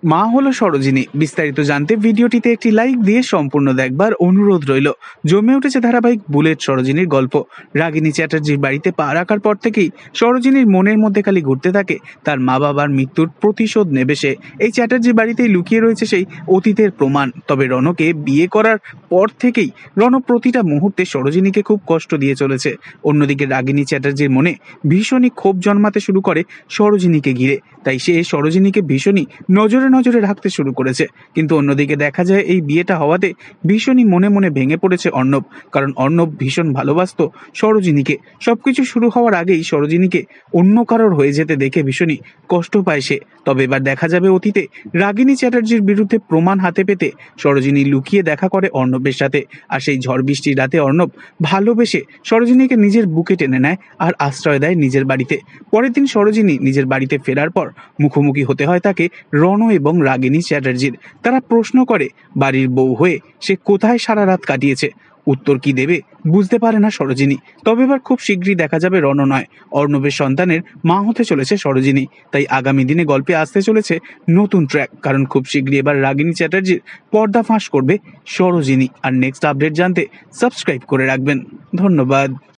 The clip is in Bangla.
মা হলো সরোজিনী। বিস্তারিত জানতে ভিডিওটিতে একটি লাইক দিয়ে সম্পূর্ণ দেখবার অনুরোধ রইল। জমে উঠেছে ধারাবাহিক বুলেট সরোজিনীর গল্প। রাগিনী চ্যাটার্জির বাড়িতে পা রাখার পর থেকেই সরোজিনীর মনের মধ্যে খালি ঘুরতে থাকে তার মা বাবার মৃত্যুর প্রতিশোধ নেবে সে। এই চ্যাটার্জি বাড়িতেই লুকিয়ে রয়েছে সেই অতীতের প্রমাণ। তবে রণকে বিয়ে করার পর থেকেই রণ প্রতিটা মুহূর্তে সরোজিনীকে খুব কষ্ট দিয়ে চলেছে। অন্যদিকে রাগিনী চ্যাটার্জির মনে ভীষণই ক্ষোভ জন্মাতে শুরু করে সরোজিনীকে ঘিরে। তাই সে সরোজিনীকে ভীষণই নজরে নজরে রাখতে শুরু করেছে। কিন্তু অন্যদিকে দেখা যায় এই বিয়েটা হওয়াতে ভীষণই মনে মনে ভেঙে পড়েছে অর্ণব। কারণ অর্ণব ভীষণ ভালোবাসতো সরোজিনীকে। সবকিছু শুরু হওয়ার আগেই সরোজিনীকে অন্য কারোর হয়ে যেতে দেখে ভীষণই কষ্ট পায় সে। তবে এবার দেখা যাবে অতীতে রাগিনী চ্যাটার্জির বিরুদ্ধে প্রমাণ হাতে পেতে সরোজিনী লুকিয়ে দেখা করে অর্ণবের সাথে। আর সেই ঝড় বৃষ্টির রাতে অর্ণব ভালোবেসে সরোজিনীকে নিজের বুকে টেনে নেয় আর আশ্রয় দেয় নিজের বাড়িতে। পরের দিন সরোজিনী নিজের বাড়িতে ফেরার পর মুখোমুখি হতে হয় তাকে রণ এবং রাগিনী চ্যাটার্জির। তারা প্রশ্ন করে বাড়ির বউ হয়ে সে কোথায় সারা রাত কাটিয়েছে। উত্তর কি দেবে বুঝতে পারে না সরোজিনী। তবে এবার খুব শীঘ্রই দেখা যাবে রণ নয়, অর্ণবের সন্তানের মা হতে চলেছে সরোজিনী। তাই আগামী দিনে গল্পে আসতে চলেছে নতুন ট্র্যাক। কারণ খুব শীঘ্রই এবার রাগিনী চ্যাটার্জির পর্দা ফাঁস করবে সরোজিনী। আর নেক্সট আপডেট জানতে সাবস্ক্রাইব করে রাখবেন। ধন্যবাদ।